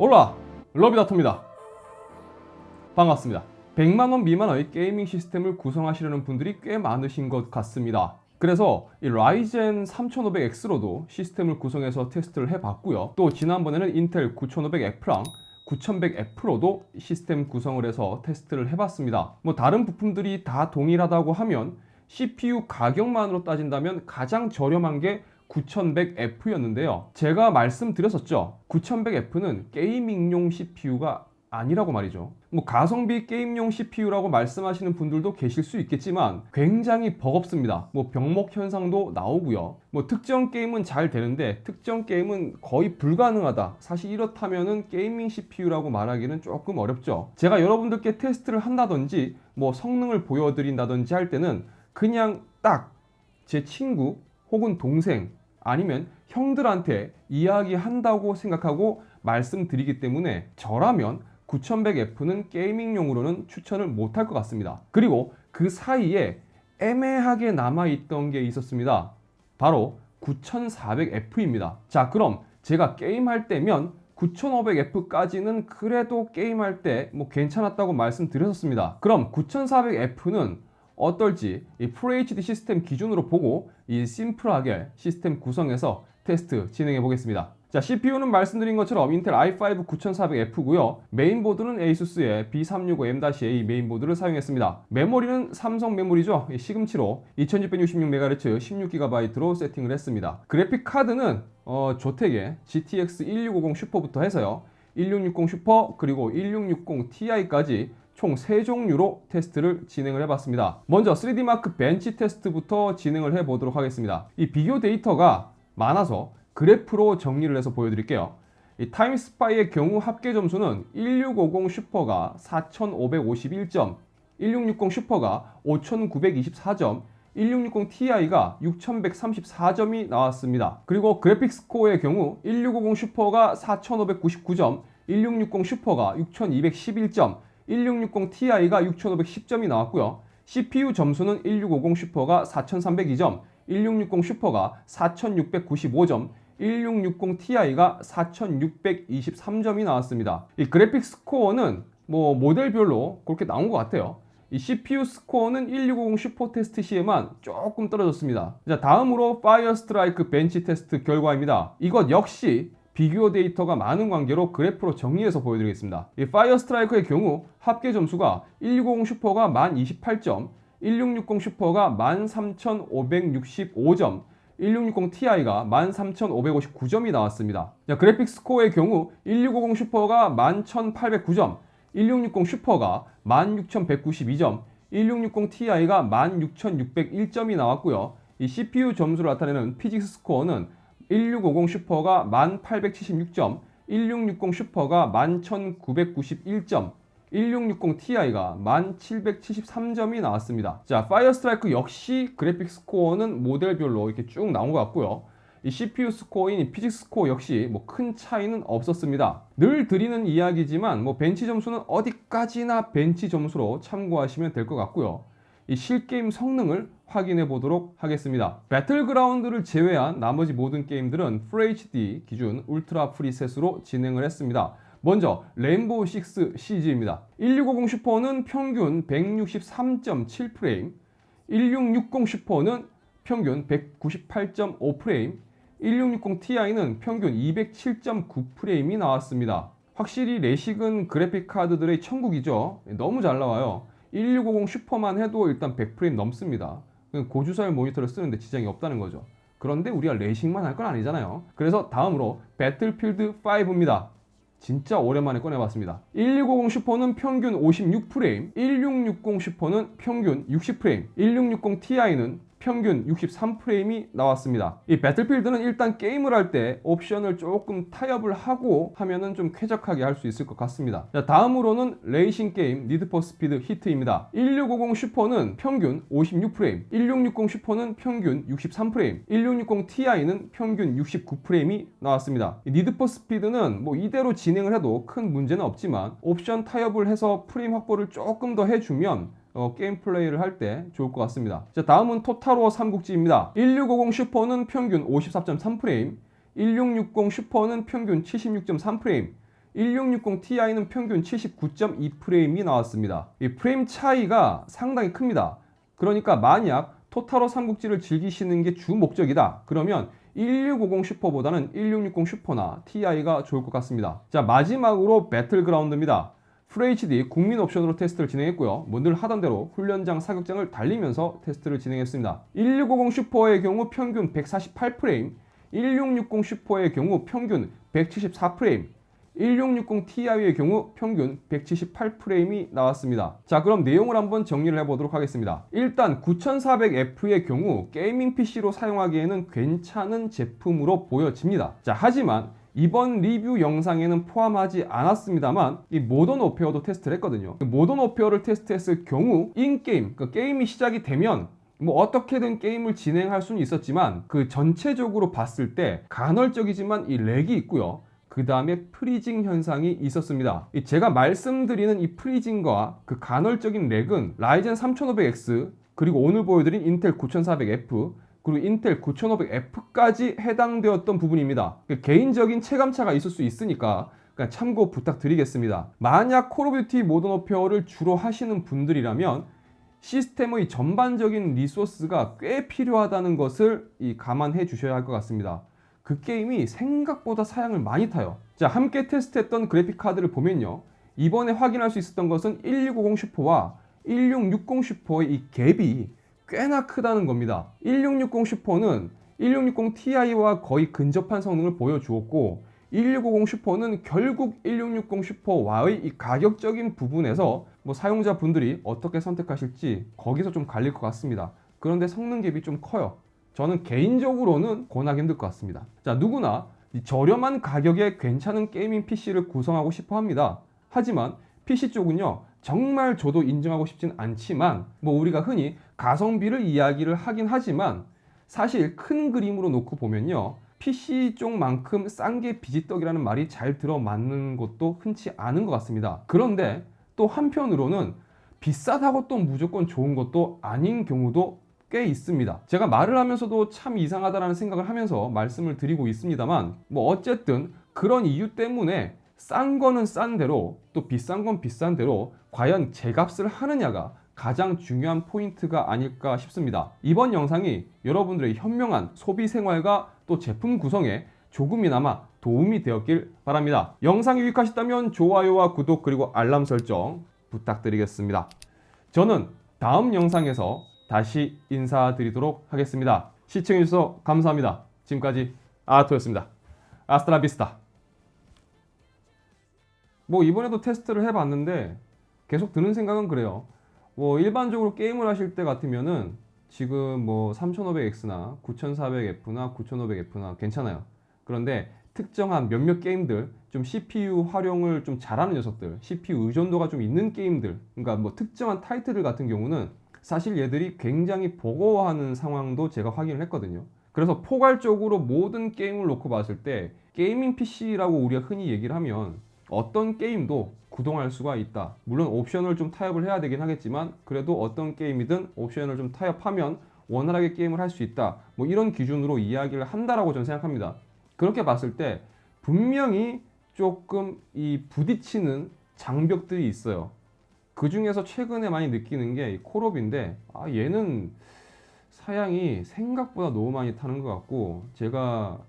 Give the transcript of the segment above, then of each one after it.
올라! 러비다토입니다. 반갑습니다. 100만원 미만의 게이밍 시스템을 구성하시려는 분들이 꽤 많으신 것 같습니다. 그래서 이 라이젠 3500X로도 시스템을 구성해서 테스트를 해봤고요. 또 지난번에는 인텔 9500F랑 9100F로도 시스템 구성을 해서 테스트를 해봤습니다. 뭐 다른 부품들이 다 동일하다고 하면 CPU 가격만으로 따진다면 가장 저렴한 게 9100F였는데요. 제가 말씀드렸었죠. 9100F는 게이밍용 CPU가 아니라고 말이죠. 뭐 가성비 게임용 CPU라고 말씀하시는 분들도 계실 수 있겠지만 굉장히 버겁습니다. 뭐 병목 현상도 나오고요. 뭐 특정 게임은 잘 되는데 특정 게임은 거의 불가능하다. 사실 이렇다면은 게이밍 CPU라고 말하기는 조금 어렵죠. 제가 여러분들께 테스트를 한다든지 뭐 성능을 보여드린다든지 할 때는 그냥 딱 제 친구 혹은 동생 아니면 형들한테 이야기한다고 생각하고 말씀드리기 때문에 저라면 9100F는 게이밍용으로는 추천을 못할 것 같습니다. 그리고 그 사이에 애매하게 남아있던 게 있었습니다. 바로 9400F입니다. 자, 그럼 제가 게임할 때면 9500F까지는 그래도 게임할 때 뭐 괜찮았다고 말씀드렸었습니다. 그럼 9400F는 어떨지 이 FHD 시스템 기준으로 보고 이 심플하게 시스템 구성해서 테스트 진행해 보겠습니다. 자, CPU는 말씀드린 것처럼 인텔 i5 9400F고요. 메인보드는 ASUS의 B365M-A 메인보드를 사용했습니다. 메모리는 삼성 메모리죠. 시금치로 2666MHz 16GB로 세팅을 했습니다. 그래픽 카드는 조텍의 GTX 1650 슈퍼부터 해서요. 1660 슈퍼 그리고 1660 Ti까지 총 3종류로 테스트를 진행을 해봤습니다. 먼저 3D마크 벤치 테스트부터 진행을 해보도록 하겠습니다. 이 비교 데이터가 많아서 그래프로 정리를 해서 보여드릴게요. 이 타임스파이의 경우 합계 점수는 1650 슈퍼가 4551점, 1660 슈퍼가 5924점, 1660 Ti가 6134점이 나왔습니다. 그리고 그래픽 스코어의 경우 1650 슈퍼가 4599점, 1660 슈퍼가 6211점, 1660 Ti가 6510점이 나왔고요. CPU 점수는 1650 슈퍼가 4302점, 1660 슈퍼가 4695점, 1660 Ti가 4623점이 나왔습니다. 이 그래픽 스코어는 뭐 모델별로 그렇게 나온 것 같아요. 이 CPU 스코어는 1650 슈퍼 테스트 시에만 조금 떨어졌습니다. 자, 다음으로 파이어 스트라이크 벤치 테스트 결과입니다. 이것 역시 비교 데이터가 많은 관계로 그래프로 정리해서 보여드리겠습니다. 이 파이어 스트라이크의 경우 합계 점수가 1650 슈퍼가 1028점, 1660 슈퍼가 13565점, 1660 Ti가 13559점이 나왔습니다. 자, 그래픽 스코어의 경우 1650 슈퍼가 11809점, 1660 슈퍼가 16192점, 1660 Ti가 16601점이 나왔고요. 이 CPU 점수를 나타내는 피직스 스코어는 1650 슈퍼가 1876점, 1660 슈퍼가 11991점, 1660 Ti가 1773점이 나왔습니다. 자, 파이어 스트라이크 역시 그래픽 스코어는 모델별로 이렇게 쭉 나온 것 같고요. 이 CPU 스코어인 피직스 스코어 역시 뭐 큰 차이는 없었습니다. 늘 드리는 이야기지만 뭐 벤치 점수는 어디까지나 벤치 점수로 참고하시면 될 것 같고요. 이 실게임 성능을 확인해 보도록 하겠습니다. 배틀그라운드를 제외한 나머지 모든 게임들은 FHD 기준 울트라 프리셋으로 진행을 했습니다. 먼저 레인보우 6 시즈입니다. 1650 슈퍼는 평균 163.7프레임, 1660 슈퍼는 평균 198.5프레임, 1660 Ti는 평균 207.9프레임이 나왔습니다. 확실히 레식은 그래픽 카드들의 천국이죠. 너무 잘 나와요. 1650 슈퍼만 해도 일단 100프레임 넘습니다. 고주사율 모니터를 쓰는데 지장이 없다는 거죠. 그런데 우리가 레이싱만 할 건 아니잖아요. 그래서 다음으로 배틀필드 5입니다. 진짜 오랜만에 꺼내봤습니다. 1650 슈퍼는 평균 56프레임, 1660 슈퍼는 평균 60프레임, 1660 Ti는 평균 63프레임이 나왔습니다. 이 배틀필드는 일단 게임을 할 때 옵션을 조금 타협을 하고 하면은 좀 쾌적하게 할 수 있을 것 같습니다. 자, 다음으로는 레이싱 게임 니드 포 스피드 히트입니다. 1650 슈퍼는 평균 56프레임, 1660 슈퍼는 평균 63프레임, 1660 Ti는 평균 69프레임이 나왔습니다. 이 니드 포 스피드는 뭐 이대로 진행을 해도 큰 문제는 없지만 옵션 타협을 해서 프레임 확보를 조금 더 해주면 게임 플레이를 할 때 좋을 것 같습니다. 자, 다음은 토타로 삼국지입니다. 1650 슈퍼는 평균 54.3프레임, 1660 슈퍼는 평균 76.3프레임, 1660 Ti는 평균 79.2프레임이 나왔습니다. 이 프레임 차이가 상당히 큽니다. 그러니까 만약 토탈워 삼국지를 즐기시는 게 주 목적이다 그러면 1650 슈퍼보다는 1660 슈퍼나 TI가 좋을 것 같습니다. 자, 마지막으로 배틀그라운드입니다. FHD 국민 옵션으로 테스트를 진행했고요. 늘 하던 대로 훈련장 사격장을 달리면서 테스트를 진행했습니다. 1650 슈퍼의 경우 평균 148프레임, 1660 슈퍼의 경우 평균 174프레임, 1660 Ti의 경우 평균 178프레임이 나왔습니다. 자, 그럼 내용을 한번 정리를 해보도록 하겠습니다. 일단 9400F의 경우 게이밍 PC로 사용하기에는 괜찮은 제품으로 보여집니다. 자, 하지만 이번 리뷰 영상에는 포함하지 않았습니다만 이 모던 워페어도 테스트를 했거든요. 모던 워페어를 테스트했을 경우 인게임, 그러니까 게임이 시작이 되면 뭐 어떻게든 게임을 진행할 수는 있었지만 그 전체적으로 봤을 때 간헐적이지만 이 렉이 있고요. 그 다음에 프리징 현상이 있었습니다. 제가 말씀드리는 이 프리징과 그 간헐적인 렉은 라이젠 3500X 그리고 오늘 보여드린 인텔 9400F 그리고 인텔 9500F까지 해당되었던 부분입니다. 개인적인 체감차가 있을 수 있으니까 참고 부탁드리겠습니다. 만약 콜 오브 듀티 모던 워페어를 주로 하시는 분들이라면 시스템의 전반적인 리소스가 꽤 필요하다는 것을 감안해 주셔야 할 것 같습니다. 그 게임이 생각보다 사양을 많이 타요. 자, 함께 테스트했던 그래픽 카드를 보면요. 이번에 확인할 수 있었던 것은 1650 슈퍼와 1660 슈퍼의 이 갭이 꽤나 크다는 겁니다. 1660 슈퍼는 1660 Ti와 거의 근접한 성능을 보여주었고 1650 슈퍼는 결국 1660 슈퍼와의 이 가격적인 부분에서 뭐 사용자분들이 어떻게 선택하실지 거기서 좀 갈릴 것 같습니다. 그런데 성능 갭이 좀 커요. 저는 개인적으로는 권하기 힘들 것 같습니다. 자, 누구나 저렴한 가격에 괜찮은 게이밍 PC를 구성하고 싶어 합니다. 하지만 PC 쪽은요, 정말 저도 인정하고 싶진 않지만 뭐 우리가 흔히 가성비를 이야기를 하긴 하지만 사실 큰 그림으로 놓고 보면요, PC 쪽만큼 싼 게 비지떡이라는 말이 잘 들어맞는 것도 흔치 않은 것 같습니다. 그런데 또 한편으로는 비싸다고 또 무조건 좋은 것도 아닌 경우도 꽤 있습니다. 제가 말을 하면서도 참 이상하다라는 생각을 하면서 말씀을 드리고 있습니다만 뭐 어쨌든 그런 이유 때문에 싼 거는 싼 대로 또 비싼 건 비싼 대로 과연 제값을 하느냐가 가장 중요한 포인트가 아닐까 싶습니다. 이번 영상이 여러분들의 현명한 소비 생활과 또 제품 구성에 조금이나마 도움이 되었길 바랍니다. 영상이 유익하셨다면 좋아요와 구독 그리고 알람 설정 부탁드리겠습니다. 저는 다음 영상에서 다시 인사드리도록 하겠습니다. 시청해주셔서 감사합니다. 지금까지 아토였습니다. 아스트라비스타. 뭐 이번에도 테스트를 해봤는데 계속 드는 생각은 그래요. 뭐 일반적으로 게임을 하실 때 같으면은 지금 뭐 3500X나 9400F나 9500F나 괜찮아요. 그런데 특정한 몇몇 게임들 좀 CPU 활용을 좀 잘하는 녀석들, CPU 의존도가 좀 있는 게임들, 그러니까 뭐 특정한 타이틀들 같은 경우는 사실 얘들이 굉장히 버거워하는 상황도 제가 확인을 했거든요. 그래서 포괄적으로 모든 게임을 놓고 봤을 때 게이밍 PC라고 우리가 흔히 얘기를 하면 어떤 게임도 구동할 수가 있다. 물론 옵션을 좀 타협을 해야 되긴 하겠지만 그래도 어떤 게임이든 옵션을 좀 타협하면 원활하게 게임을 할 수 있다. 뭐 이런 기준으로 이야기를 한다라고 저는 생각합니다. 그렇게 봤을 때 분명히 조금 이 부딪히는 장벽들이 있어요. 그 중에서 최근에 많이 느끼는 게 콜옵인데 얘는 사양이 생각보다 너무 많이 타는 것 같고 제가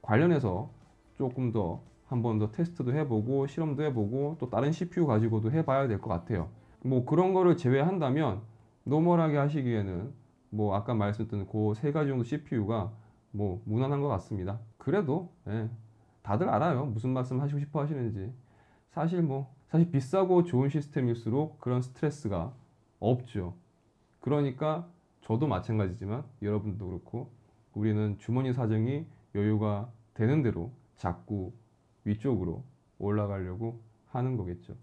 관련해서 조금 더 한 번 더 테스트도 해보고 실험도 해보고 또 다른 CPU 가지고도 해봐야 될 것 같아요. 뭐 그런 거를 제외한다면 노멀하게 하시기에는 뭐 아까 말씀드린 그 세 가지 정도 CPU가 뭐 무난한 것 같습니다. 그래도 다들 알아요. 무슨 말씀 하시고 싶어 하시는지. 사실 비싸고 좋은 시스템일수록 그런 스트레스가 없죠. 그러니까 저도 마찬가지지만 여러분도 그렇고 우리는 주머니 사정이 여유가 되는 대로 자꾸 위쪽으로 올라가려고 하는 거겠죠.